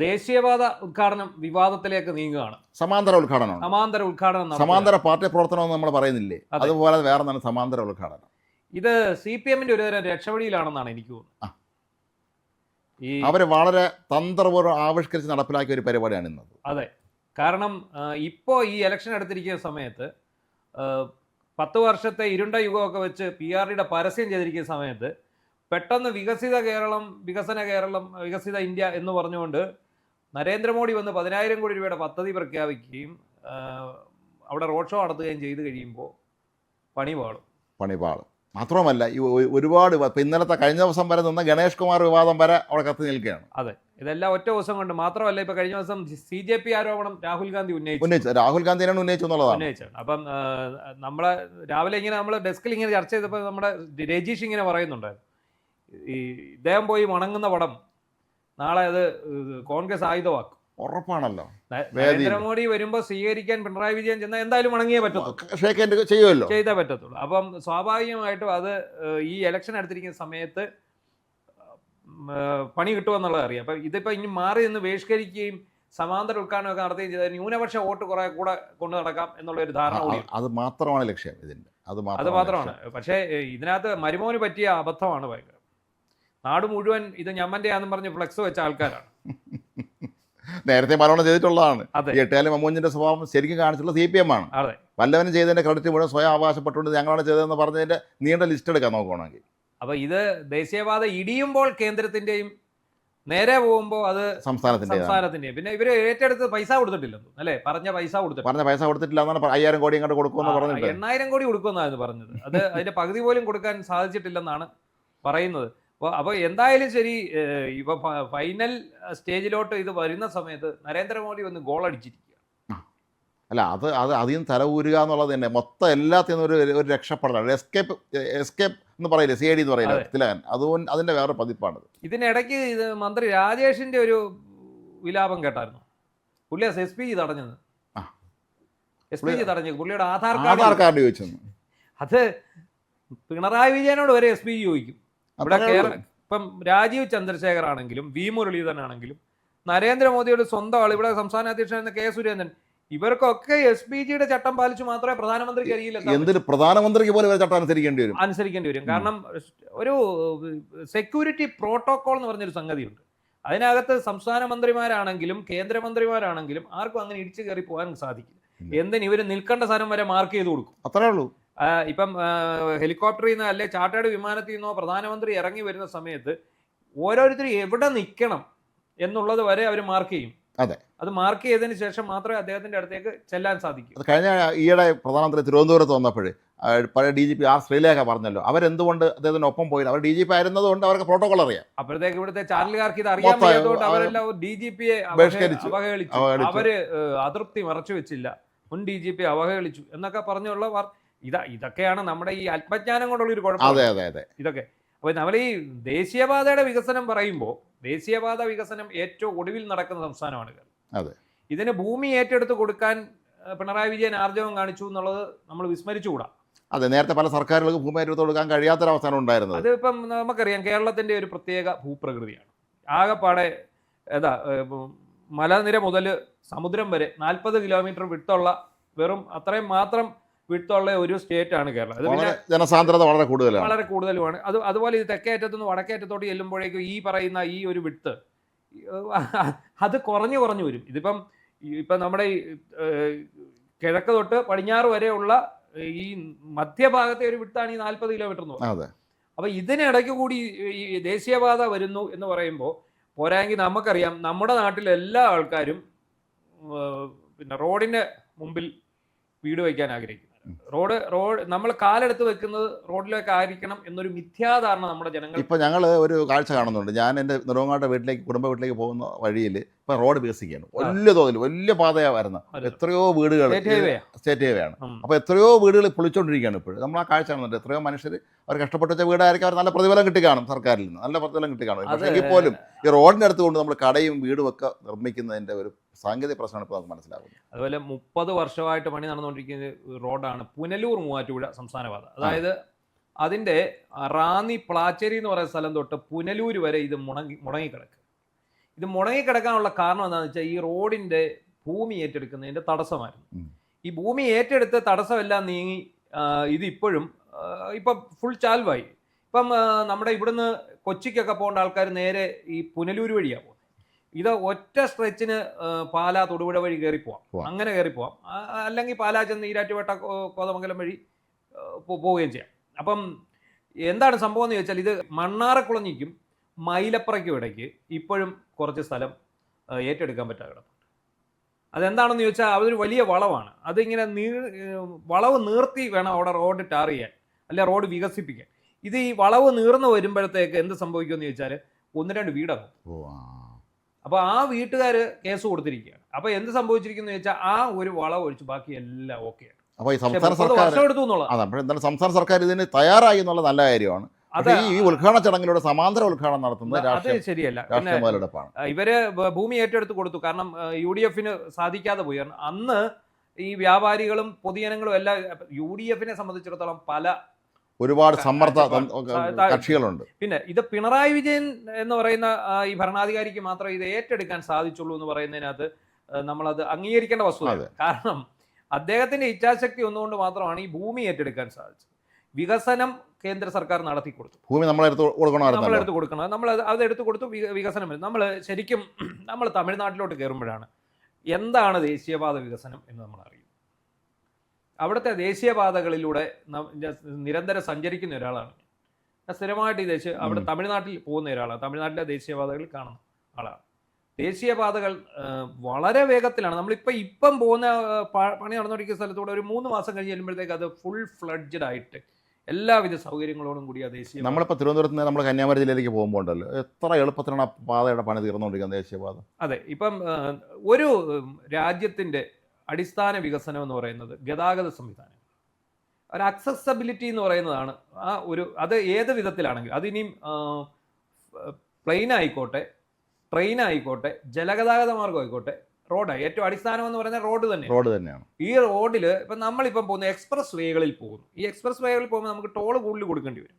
ദേശീയപാത ഉദ്ഘാടനം വിവാദത്തിലേക്ക് നീങ്ങുകയാണ്. സമാന്തര ഉദ്ഘാടനമാണ്. സമാന്തര പാർട്ടി പ്രവർത്തനം നമ്മൾ പറയുന്നില്ലേ, അതുപോലെ വേറെ തന്നെ സമാന്തര ഉദ്ഘാടനം. ഇത് CPM-ന്റെ ഒരു തരം രക്ഷവഴിയിലാണെന്നാണ് എനിക്ക് തോന്നുന്നത്. അവർ വളരെ തന്ത്രപൂർവ്വം ആവിഷ്കരിച്ച് നടപ്പിലാക്കിയ ഒരു പരിപാടിയാണ് ഇന്നത്. അതെ, കാരണം ഇപ്പോൾ ഈ ഇലക്ഷൻ എടുത്തിരിക്കുന്ന സമയത്ത് 10 വർഷത്തെ ഇരുണ്ട യുഗമൊക്കെ വെച്ച് PRDയുടെ പരസ്യം ചെയ്തിരിക്കുന്ന സമയത്ത് പെട്ടെന്ന് വികസിത കേരളം, വികസന കേരളം, വികസിത ഇന്ത്യ എന്ന് പറഞ്ഞുകൊണ്ട് നരേന്ദ്രമോദി വന്ന് 10,000 കോടി രൂപയുടെ പദ്ധതി പ്രഖ്യാപിക്കുകയും അവിടെ റോഡ് ഷോ നടത്തുകയും ചെയ്ത് കഴിയുമ്പോൾ പണി പാളും. മാത്രമല്ല ഈ ഒരുപാട് ഇന്നലത്തെ കഴിഞ്ഞ ദിവസം വരെ നിന്ന ഗണേഷ് കുമാർ വിവാദം വരെ അവിടെ കത്തി നിൽക്കുകയാണ്. അതെ, ഇതെല്ലാം ഒറ്റ ദിവസം കൊണ്ട് മാത്രമല്ല. ഇപ്പൊ കഴിഞ്ഞ ദിവസം CJP ആരോപണം രാഹുൽ ഗാന്ധി രാഹുൽ ഗാന്ധിയാണ് ഉന്നയിച്ചത്. അപ്പം നമ്മളെ രാവിലെ ഇങ്ങനെ നമ്മൾ ഡെസ്കിൽ ഇങ്ങനെ ചർച്ച ചെയ്തപ്പോൾ നമ്മുടെ രജീഷ് ഇങ്ങനെ പറയുന്നുണ്ടായിരുന്നു, ഈ ഇദ്ദേഹം പോയി വണങ്ങുന്ന പടം നാളെ അത് കോൺഗ്രസ് ആയുധമാക്കും. ഉറപ്പാണല്ലോ. നരേന്ദ്രമോദി വരുമ്പോ സ്വീകരിക്കാൻ പിണറായി വിജയൻ ചെന്നാൽ എന്തായാലും വണങ്ങിയേ പറ്റത്തുള്ളൂ, ചെയ്തേ പറ്റത്തുള്ളൂ. അപ്പം സ്വാഭാവികമായിട്ടും അത് ഈ ഇലക്ഷൻ എടുത്തിരിക്കുന്ന സമയത്ത് പണി കിട്ടുമെന്നുള്ളത് അറിയാം. അപ്പം ഇതിപ്പോ ഇനി മാറി നിന്ന് ബഹിഷ്കരിക്കുകയും സമാന്തര ഉദ്ഘാടനമൊക്കെ നടത്തുകയും ചെയ്താൽ ന്യൂനപക്ഷ വോട്ട് കുറെ കൂടെ കൊണ്ടു നടക്കാം എന്നുള്ള ഒരു ധാരണ കൂടി. അത് മാത്രമാണ് ലക്ഷ്യം ഇതിന്റെ. അത് മാത്രമാണ്. പക്ഷേ ഇതിനകത്ത് മരുമോന് പറ്റിയ അബദ്ധമാണ് ഭയങ്കര. നാട് മുഴുവൻ ഇത് ഞമ്മന്റെയാന്നും പറഞ്ഞ് ഫ്ലെക്സ് വെച്ച ആൾക്കാരാണ്. നേരത്തെ മലയാളം ചെയ്തിട്ടുള്ളതാണ്. എട്ടായാലും മമ്മൂഞ്ഞിന്റെ സ്വഭാവം ശരിക്കും കാണിച്ചുള്ള CPM ആണ്. വല്ലവനും ചെയ്തതിന്റെ ക്രെഡിറ്റ് മുഴുവൻ സ്വയം അവകാശപ്പെട്ടുകൊണ്ട് ഞങ്ങളാണ് ചെയ്തതെന്ന് പറഞ്ഞതിന്റെ നീണ്ട ലിസ്റ്റ് എടുക്കാൻ നോക്കുകയാണെങ്കിൽ. അപ്പൊ ഇത് ദേശീയപാത ഇടിയുമ്പോൾ കേന്ദ്രത്തിന്റെയും നേരെ പോകുമ്പോൾ അത് സംസ്ഥാനത്തിന്റെയും. പിന്നെ ഇവര് ഏറ്റെടുത്ത് പൈസ കൊടുത്തിട്ടില്ലെന്നു അല്ലെ? പറഞ്ഞ പൈസ കൊടുത്തിട്ടില്ല എന്നാണ്. 5,000 കോടി ഇങ്ങോട്ട് കൊടുക്കുമെന്ന് പറഞ്ഞിട്ട് 8,000 കോടി കൊടുക്കുമെന്നായിരുന്നു പറഞ്ഞത്. അത് അതിന്റെ പകുതി പോലും കൊടുക്കാൻ സാധിച്ചിട്ടില്ലെന്നാണ് പറയുന്നത്. അപ്പോൾ എന്തായാലും ശരി, ഇപ്പൊ ഫൈനൽ സ്റ്റേജിലോട്ട് ഇത് വരുന്ന സമയത്ത് നരേന്ദ്രമോദി വന്ന് ഗോൾ അടിച്ചിരിക്കുക. അല്ല, അത് അതിൽ നിന്ന് തല ഊരുക എന്നുള്ളത് തന്നെ മൊത്തം എല്ലാത്തിനും ഒരു രക്ഷപ്പെടലാണ്. എസ്കേപ്പ് എന്ന് പറയില്ലേ, CID എന്ന് പറയില്ലേ തിലകൻ, അതുകൊണ്ട് അതിന്റെ വേറെ പതിപ്പാണ്. ഇതിനിടയ്ക്ക് ഇത് മന്ത്രി രാജേഷിന്റെ ഒരു വിലാപം കേട്ടായിരുന്നു. പുള്ളി SPG തടഞ്ഞത്. SPG തടഞ്ഞു പുള്ളിയുടെ ആധാർ കാർഡ് ചോദിച്ചു. അത് പിണറായി വിജയനോട് വരെ SPG ചോദിക്കും. ഇവിടെ ഇപ്പം രാജീവ് ചന്ദ്രശേഖർ ആണെങ്കിലും V മുരളീധരൻ ആണെങ്കിലും നരേന്ദ്രമോദിയുടെ സ്വന്തം ആൾ, ഇവിടെ സംസ്ഥാന അധ്യക്ഷനായിരുന്ന K സുരേന്ദ്രൻ, ഇവർക്കൊക്കെ SPGയുടെ ചട്ടം പാലിച്ചു മാത്രമേ പ്രധാനമന്ത്രിക്ക് അറിയില്ല. പ്രധാനമന്ത്രിക്ക് പോലും ചട്ടം അനുസരിക്കേണ്ടി വരും. കാരണം ഒരു സെക്യൂരിറ്റി പ്രോട്ടോകോൾ എന്ന് പറഞ്ഞൊരു സംഗതിയുണ്ട്. അതിനകത്ത് സംസ്ഥാന മന്ത്രിമാരാണെങ്കിലും കേന്ദ്രമന്ത്രിമാരാണെങ്കിലും ആർക്കും അങ്ങനെ ഇടിച്ചു കയറി പോകാൻ സാധിക്കില്ല. എന്തിന് ഇവർ നിൽക്കേണ്ട സ്ഥലം വരെ മാർക്ക് ചെയ്ത് കൊടുക്കും. അത്രേ ഉള്ളൂ. ഇപ്പം ഹെലികോപ്റ്ററിൽ നിന്ന് അല്ലെ ചാർട്ടേഡ് വിമാനത്തിൽ നിന്നോ പ്രധാനമന്ത്രി ഇറങ്ങി വരുന്ന സമയത്ത് ഓരോരുത്തരും എവിടെ നിൽക്കണം എന്നുള്ളത് വരെ അവർ മാർക്ക് ചെയ്യും. അത് മാർക്ക് ചെയ്തതിന് ശേഷം മാത്രമേ അദ്ദേഹത്തിന്റെ അടുത്തേക്ക് ചെല്ലാൻ സാധിക്കൂ. കഴിഞ്ഞ ഈയിടെ പ്രധാനമന്ത്രി തിരുവനന്തപുരത്ത് വന്നപ്പോൾ പഴയ DGP R ശ്രീലേഖ പറഞ്ഞല്ലോ, അവരെന്തുകൊണ്ട് അദ്ദേഹത്തിന് ഒപ്പം പോയില്ല. അവർ DGP ആയിരുന്നതുകൊണ്ട് അവർക്ക് പ്രോട്ടോകോൾ അറിയാം. അപ്പോഴത്തേക്ക് ഇവിടുത്തെ ചാനലുകാർക്ക് ഇത് അറിയാൻ പറ്റാത്തതുകൊണ്ട് അവരെല്ലാം DGPയെ അവഹേളിച്ചു. അവര് അതൃപ്തി മറച്ചു വെച്ചില്ല, മുൻ DGPയെ അവഹേളിച്ചു എന്നൊക്കെ പറഞ്ഞുള്ള ഇതൊക്കെയാണ് നമ്മുടെ ഈ ആത്മജ്ഞാനം കൊണ്ടുള്ള ഒരു കുഴപ്പം. ഇതൊക്കെ അപ്പോൾ നമ്മൾ ഈ ദേശീയപാതയുടെ വികസനം പറയുമ്പോൾ ദേശീയപാത വികസനം ഏറ്റവും ഒടുവിൽ നടക്കുന്ന സംസ്ഥാനമാണ് കേരളം. ഇതിന് ഭൂമി ഏറ്റെടുത്ത് കൊടുക്കാൻ പിണറായി വിജയൻ ആർജവം കാണിച്ചു എന്നുള്ളത് നമ്മൾ വിസ്മരിച്ചുകൂടാ. നേരത്തെ പല സർക്കാരുകൾക്ക് ഭൂമി ഏറ്റെടുത്ത് കൊടുക്കാൻ കഴിയാത്തൊരവസ്ഥയാണ് ഉണ്ടായിരുന്നത്. അതിപ്പം നമുക്കറിയാം, കേരളത്തിന്റെ ഒരു പ്രത്യേക ഭൂപ്രകൃതിയാണ്. ആകെപ്പാടെ മലനിര മുതൽ സമുദ്രം വരെ 40 കിലോമീറ്റർ വിട്ടുള്ള വെറും അത്രയും മാത്രം വിട്ടുള്ള ഒരു സ്റ്റേറ്റ് ആണ് കേരളം. അത് ജനസാന്ദ്രത വളരെ കൂടുതലുമാണ്. അതുപോലെ ഇത് തെക്കേ അറ്റത്തുനിന്ന് വടക്കേ അറ്റത്തോട്ട് ചെല്ലുമ്പോഴേക്കും ഈ പറയുന്ന ഈ ഒരു വിട്ട് അത് കുറഞ്ഞു വരും. ഇപ്പം നമ്മുടെ ഈ കിഴക്ക് തൊട്ട് പടിഞ്ഞാറ് വരെയുള്ള ഈ മധ്യഭാഗത്തെ ഒരു വിട്ടാണ് ഈ 40 കിലോമീറ്റർ എന്ന് പറയുന്നത്. അപ്പൊ ഇതിനിടയ്ക്ക് കൂടി ഈ ദേശീയപാത വരുന്നു എന്ന് പറയുമ്പോൾ പോരായെങ്കിൽ നമുക്കറിയാം, നമ്മുടെ നാട്ടിലെ എല്ലാ ആൾക്കാരും പിന്നെ റോഡിന്റെ മുമ്പിൽ വീട് വയ്ക്കാൻ ആഗ്രഹിക്കും. റോഡ് നമ്മൾ കാലെടുത്ത് വെക്കുന്നത് റോഡിലേക്ക് ആയിരിക്കണം എന്നൊരു മിഥ്യാധാരണ നമ്മുടെ ജനങ്ങൾ. ഇപ്പൊ ഞങ്ങൾ ഒരു കാഴ്ച കാണുന്നുണ്ട്. ഞാൻ എൻ്റെ നെടുമങ്ങാട്ടെ കുടുംബ വീട്ടിലേക്ക് പോകുന്ന വഴിയിൽ ഇപ്പൊ റോഡ് വികസിക്കുകയാണ്. വലിയ തോതിൽ വലിയ പാതയാണ് വരുന്നത്. എത്രയോ വീടുകൾ സ്റ്റേറ്റ് ഹൈവേ ആണ്. അപ്പൊ എത്രയോ വീടുകൾ പൊളിച്ചോണ്ടിരിക്കുകയാണ് ഇപ്പോഴും. നമ്മൾ ആ കാഴ്ച കാണുന്നുണ്ട്. എത്രയോ മനുഷ്യർ അവർ കഷ്ടപ്പെട്ട വെച്ച വീടായിരിക്കും, അവർ നല്ല പ്രതിഫലം കിട്ടി കാണും, സർക്കാരിൽ നിന്ന് നല്ല പ്രതിഫലം കിട്ടി കാണും. പക്ഷേ പോലും ഈ റോഡിൻ്റെ അടുത്ത് കൊണ്ട് നമ്മൾ കടയും വീടും ഒക്കെ നിർമ്മിക്കുന്നതിൻ്റെ ഒരു സാങ്കേതിക പ്രശ്നമാണ് ഇപ്പോൾ നമുക്ക് മനസ്സിലാകുന്നത്. അതുപോലെ 30 വർഷമായിട്ട് പണി നടന്നുകൊണ്ടിരിക്കുന്ന റോഡാണ് പുനലൂർ മൂവാറ്റുപുഴ സംസ്ഥാനപാത. അതായത് അതിൻ്റെ റാന്നി പ്ലാച്ചേരി എന്ന് പറയുന്ന സ്ഥലം തൊട്ട് പുനലൂർ വരെ ഇത് മുടങ്ങിക്കിടക്കുക. ഇത് മുടങ്ങിക്കിടക്കാനുള്ള കാരണം എന്താണെന്ന് വെച്ചാൽ ഈ റോഡിന്റെ ഭൂമി ഏറ്റെടുക്കുന്നതിന്റെ തടസ്സമായിരുന്നു. ഈ ഭൂമി ഏറ്റെടുത്ത് തടസ്സമെല്ലാം നീങ്ങി ഇത് ഇപ്പോഴും ഇപ്പം ഫുൾ ചാൽവായി. ഇപ്പം നമ്മുടെ ഇവിടുന്ന് കൊച്ചിക്കൊക്കെ പോകേണ്ട ആൾക്കാർ നേരെ ഈ പുനലൂർ വഴിയാണ് പോകുന്നത്. ഇത് ഒറ്റ സ്ട്രെച്ചിന് പാലാ തൊടുപുഴ വഴി കയറി പോവാം, അങ്ങനെ കയറി പോവാം. അല്ലെങ്കിൽ പാലാ ചെന്ന് ഈരാറ്റുപേട്ട കോതമംഗലം വഴി പോവുകയും ചെയ്യാം. അപ്പം എന്താണ് സംഭവം എന്ന് ചോദിച്ചാൽ ഇത് മണ്ണാറക്കുളഞ്ഞിക്കും മൈലപ്പുറയ്ക്കും ഇടയ്ക്ക് ഇപ്പോഴും കുറച്ച് സ്ഥലം ഏറ്റെടുക്കാൻ പറ്റാതെ കിടപ്പുണ്ട്. അതെന്താണെന്ന് ചോദിച്ചാൽ അതൊരു വലിയ വളവാണ്. അതിങ്ങനെ വളവ് നീർത്തി വേണം അവിടെ റോഡ് ടാർ ചെയ്യാൻ, അല്ലെ റോഡ് വികസിപ്പിക്കാൻ. ഇത് ഈ വളവ് നീർന്ന് വരുമ്പോഴത്തേക്ക് എന്ത് സംഭവിക്കുമെന്ന് ചോദിച്ചാൽ 1-2 വീടാകും. അപ്പോൾ ആ വീട്ടുകാർ കേസ് കൊടുത്തിരിക്കുകയാണ്. അപ്പോൾ എന്ത് സംഭവിച്ചിരിക്കുന്നു ചോദിച്ചാൽ ആ ഒരു വളവ് ഒഴിച്ച് ബാക്കി എല്ലാം ഓക്കെയാണ്. അപ്പോൾ ഈ സംസ്ഥാന സർക്കാർ ഇതിന് തയ്യാറായി എന്നുള്ള നല്ല കാര്യമാണ്. ഈ ഉദ്ഘാടന ചടങ്ങിലൂടെ സമാന്തര ഉദ്ഘാടനം നടത്തുന്നത് അത് ശരിയല്ല. ഇവര് ഭൂമി ഏറ്റെടുത്ത് കൊടുത്തു, കാരണം UDF സാധിക്കാതെ പോയി. അന്ന് ഈ വ്യാപാരികളും പൊതുജനങ്ങളും എല്ലാം UDF സംബന്ധിച്ചിടത്തോളം ഒരുപാട് സമ്മർദ്ദ കക്ഷികളുണ്ട്. പിന്നെ ഇത് പിണറായി വിജയൻ എന്ന് പറയുന്ന ഈ ഭരണാധികാരിക്ക് മാത്രമേ ഇത് ഏറ്റെടുക്കാൻ സാധിച്ചുള്ളൂ എന്ന് പറയുന്നതിനകത്ത് നമ്മളത് അംഗീകരിക്കേണ്ട വസ്തുതയാണ്. കാരണം അദ്ദേഹത്തിന്റെ ഇച്ഛാശക്തി ഒന്നുകൊണ്ട് മാത്രമാണ് ഈ ഭൂമി ഏറ്റെടുക്കാൻ സാധിച്ചത്. വികസനം കേന്ദ്ര സർക്കാർ നടത്തി കൊടുത്തു, ഭൂമി നമ്മളെടുത്ത് കൊടുക്കണം, നമ്മൾ അത് എടുത്തു കൊടുത്തു. വികസനം നമ്മൾ ശരിക്കും നമ്മൾ തമിഴ്നാട്ടിലോട്ട് കയറുമ്പോഴാണ് എന്താണ് ദേശീയപാത വികസനം എന്ന് നമ്മൾ അറിയും. അവിടുത്തെ ദേശീയപാതകളിലൂടെ നിരന്തരം സഞ്ചരിക്കുന്ന ഒരാളാണ് ഞാൻ. സ്ഥിരമായിട്ട് ഈ അവിടെ തമിഴ്നാട്ടിൽ പോകുന്ന ഒരാളാണ്. തമിഴ്നാട്ടിലെ ദേശീയപാതകളിൽ കാണുന്ന ആളാണ്. ദേശീയപാതകൾ വളരെ വേഗത്തിലാണ്. ഇപ്പം പോകുന്ന പണി നടന്നുകൊണ്ടിരിക്കുന്ന സ്ഥലത്തൂടെ ഒരു 3 മാസം കഴിഞ്ഞ് ചെല്ലുമ്പോഴത്തേക്ക് അത് ഫുൾ ഫ്ലഡ്ജഡ് ആയിട്ട് എല്ലാവിധ സൗകര്യങ്ങളോടും കൂടി ആ ദേശീയ. നമ്മളിപ്പോൾ തിരുവനന്തപുരത്ത് നിന്ന് നമ്മൾ കന്യാകുമാരി ജില്ലയിലേക്ക് പോകുമ്പോൾ ഉണ്ടല്ലോ, എത്ര എളുപ്പത്തിലാണ് ആ പാതയുടെ പണി തീർന്നുകൊണ്ടിരിക്കുന്നത് ദേശീയപാത. അതെ, ഇപ്പം ഒരു രാജ്യത്തിൻ്റെ അടിസ്ഥാന വികസനം എന്ന് പറയുന്നത് ഗതാഗത സംവിധാനം, ഒരു അക്സസബിലിറ്റി എന്ന് പറയുന്നതാണ്. അത് ഏത് വിധത്തിലാണെങ്കിലും, അതിനിയും പ്ലെയിൻ ആയിക്കോട്ടെ, ട്രെയിൻ ആയിക്കോട്ടെ, ജലഗതാഗത മാർഗം ആയിക്കോട്ടെ, റോഡായി ഏറ്റവും അടിസ്ഥാനം എന്ന് പറയുന്നത് റോഡ് തന്നെയാണ്. ഈ റോഡിൽ ഇപ്പം നമ്മളിപ്പം പോകുന്ന എക്സ്പ്രസ് വേകളിൽ പോകുന്നു. ഈ എക്സ്പ്രസ് വേകളിൽ പോകുമ്പോൾ നമുക്ക് ടോൾ കൂടുതൽ കൊടുക്കേണ്ടി വരും.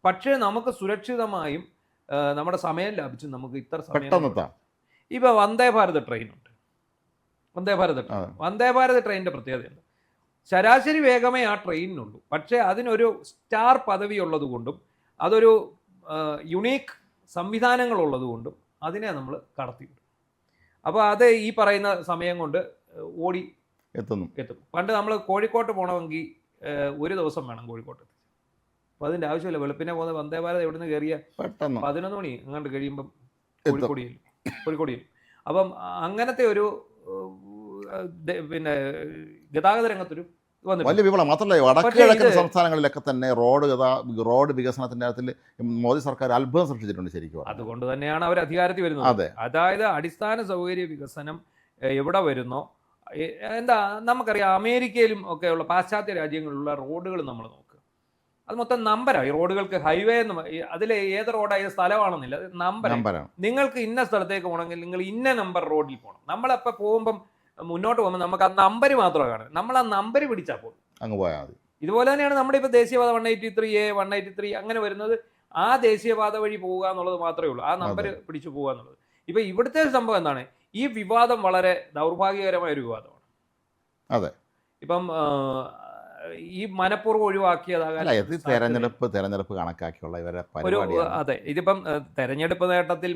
പക്ഷേ നമുക്ക് സുരക്ഷിതമായും നമ്മുടെ സമയം ലാഭിച്ച് നമുക്ക് ഇത്ര സമയം. ഇപ്പം വന്ദേ ഭാരത് ട്രെയിനുണ്ട്. വന്ദേ ഭാരത് ട്രെയിനിൻ്റെ പ്രത്യേകത ഉണ്ട്. ശരാശരി വേഗമേ ആ ട്രെയിനിനുള്ളൂ. പക്ഷേ അതിനൊരു സ്റ്റാർ പദവി ഉള്ളത് കൊണ്ടും അതൊരു യുണീക്ക് സംവിധാനങ്ങളുള്ളത് കൊണ്ടും അതിനെ നമ്മൾ കടത്തിവിടും. അപ്പോൾ അത് ഈ പറയുന്ന സമയം കൊണ്ട് ഓടി എത്തും. പണ്ട് നമ്മൾ കോഴിക്കോട്ട് പോകണമെങ്കിൽ ഒരു ദിവസം വേണം കോഴിക്കോട്ട്. അപ്പോൾ അതിൻ്റെ ആവശ്യമില്ല. വെളുപ്പിനെ പോകുന്ന വന്ദേ ഭാരത് എവിടെ നിന്ന് കയറിയ 11 മണി അങ്ങോട്ട് കഴിയുമ്പം കോഴിക്കോടിയിൽ. അപ്പം അങ്ങനത്തെ ഒരു പിന്നെ ഗതാഗത രംഗത്തൊരു വലിയ വിപ്ലവം. മാത്രമല്ല വടക്ക് കിഴക്കൻ സംസ്ഥാനങ്ങളിലൊക്കെ തന്നെ റോഡ് വികസനത്തിന്റെ കാര്യത്തിൽ മോദി സർക്കാർ അത്ഭുതം സൃഷ്ടിച്ചിട്ടുണ്ട് ശരിക്കും. അതുകൊണ്ട് തന്നെയാണ് അവർ അധികാരത്തിൽ വരുന്നത്. അതായത് അടിസ്ഥാന സൗകര്യ വികസനം എവിടെ വരുന്നോ, നമുക്കറിയാം അമേരിക്കയിലും ഒക്കെയുള്ള പാശ്ചാത്യ രാജ്യങ്ങളിലുള്ള റോഡുകൾ നമ്മൾ നോക്കുക, അത് മൊത്തം നമ്പറാണ്. ഈ റോഡുകൾക്ക് ഹൈവേ എന്ന് അതിൽ ഏത് റോഡായ സ്ഥലമാണെന്നില്ല, അത് നമ്പറാണ്. നിങ്ങൾക്ക് ഇന്ന സ്ഥലത്തേക്ക് പോകണമെങ്കിൽ നിങ്ങൾ ഇന്ന നമ്പർ റോഡിൽ പോകണം. നമ്മളപ്പോൾ പോകുമ്പം മുന്നോട്ട് പോകുമ്പോൾ നമുക്ക് ആ നമ്പർ മാത്രമേ കാണും. നമ്മൾ ആ നമ്പർ പിടിച്ചാൽ പോകും, അങ്ങ് പോയാൽ മതി. ഇതുപോലെ തന്നെയാണ് നമ്മുടെ ഇപ്പോൾ ദേശീയപാത 183A 183 അങ്ങനെ വരുന്നത്. ആ ദേശീയപാത വഴി പോവുക എന്നുള്ളത് മാത്രമേ ഉള്ളൂ, ആ നമ്പർ പിടിച്ചു പോവുക എന്നുള്ളത്. ഇപ്പം ഇവിടുത്തെ സംഭവം എന്താണ്, ഈ വിവാദം വളരെ ദൗർഭാഗ്യകരമായ ഒരു വിവാദമാണ്. അതെ, ഇപ്പം ഈ മനഃപൂർവ്വം ഒഴിവാക്കിയതാകാൻ തെരഞ്ഞെടുപ്പ് കണക്കാക്കിയുള്ള ഇവരെ ഒരു. അതെ, ഇതിപ്പം തെരഞ്ഞെടുപ്പ് നേട്ടത്തിൽ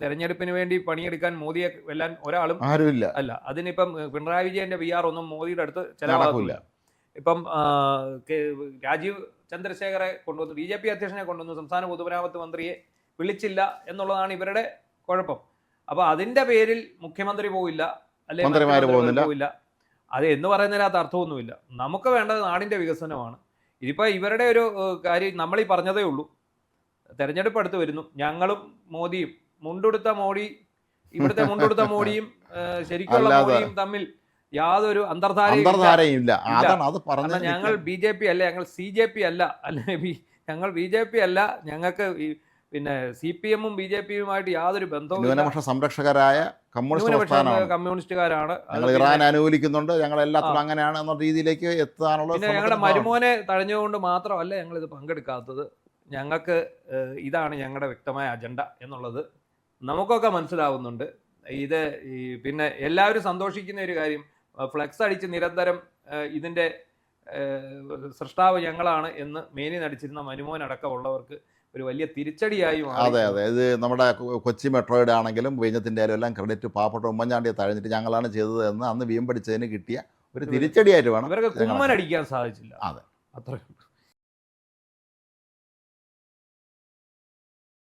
തെരഞ്ഞെടുപ്പിന് വേണ്ടി പണിയെടുക്കാൻ മോദിയെ വെല്ലാൻ ഒരാളും ആരുമില്ല. അല്ല, അതിനിപ്പം പിണറായി വിജയന്റെ PR ഒന്നും മോദിയുടെ അടുത്ത് ചെലവാകില്ല. ഇപ്പം രാജീവ് ചന്ദ്രശേഖരെ കൊണ്ടുവന്നു, BJP അധ്യക്ഷനെ കൊണ്ടുവന്നു, സംസ്ഥാന പൊതുമരാമത്ത് മന്ത്രിയെ വിളിച്ചില്ല എന്നുള്ളതാണ് ഇവരുടെ കുഴപ്പം. അപ്പോൾ അതിന്റെ പേരിൽ മുഖ്യമന്ത്രി പോവില്ല, അല്ലെങ്കിൽ പോവില്ല. അത് എന്ന് പറയുന്നതിനകത്ത് അർത്ഥമൊന്നുമില്ല. നമുക്ക് വേണ്ടത് നാടിൻ്റെ വികസനമാണ്. ഇതിപ്പോൾ ഇവരുടെ ഒരു കാര്യം നമ്മളീ പറഞ്ഞതേ ഉള്ളൂ. തെരഞ്ഞെടുപ്പ് അടുത്ത് വരുന്നു, ഞങ്ങളും മോദിയും ഇവിടുത്തെ മുണ്ടെടുത്ത മോഡിയും ശരിക്കുള്ള മോഡിയും തമ്മിൽ യാതൊരു അന്തർധാരയും ഇല്ല. ഞങ്ങൾ BJP അല്ല, ഞങ്ങൾ CJP അല്ല, ഞങ്ങൾ BJP അല്ല, ഞങ്ങൾക്ക് പിന്നെ CPM-ഉം BJP-യുമായിട്ട് യാതൊരു ബന്ധവും. ന്യൂനപക്ഷ സംരക്ഷകരായ കമ്മ്യൂണിസ്റ്റുകാരാണ്. ഇറാൻ അനുകൂലിക്കുന്നുണ്ട്, ഞങ്ങൾ എല്ലാത്തിലും അങ്ങനെയാണ് എന്ന രീതിയിലേക്ക് എത്താനുള്ള. പിന്നെ ഞങ്ങളുടെ മരുമോനെ തഴഞ്ഞുകൊണ്ട് മാത്രമല്ല ഞങ്ങൾ ഇത് പങ്കെടുക്കാത്തത്, ഞങ്ങൾക്ക് ഇതാണ് ഞങ്ങളുടെ വ്യക്തമായ അജണ്ട എന്നുള്ളത് നമുക്കൊക്കെ മനസ്സിലാവുന്നുണ്ട്. ഇത് പിന്നെ എല്ലാവരും സന്തോഷിക്കുന്ന ഒരു കാര്യം, ഫ്ലെക്സ് അടിച്ച് നിരന്തരം ഇതിൻ്റെ സൃഷ്ടാവ് ഞങ്ങളാണ് എന്ന് മേനി നടിച്ചിരുന്ന മനുമോൻ അടക്കമുള്ളവർക്ക് ഒരു വലിയ തിരിച്ചടിയായി മാറി. അതെ അതെ, ഇത് നമ്മുടെ കൊച്ചി മെട്രോയുടെ ആണെങ്കിലും വിഴിഞ്ഞത്തിൻ്റെ ആയാലും എല്ലാം ക്രെഡിറ്റ് പാവപ്പെട്ട ഉമ്മൻചാണ്ടിയെ തഴഞ്ഞിട്ട് ഞങ്ങളാണ് ചെയ്തത് എന്ന് അന്ന് വീമ്പടിച്ചതിന് കിട്ടിയ ഒരു തിരിച്ചടിയായിട്ട് വേണം. ഇവർക്ക് കുമ്മനടിക്കാൻ സാധിച്ചില്ല. അതെ, അത്രയും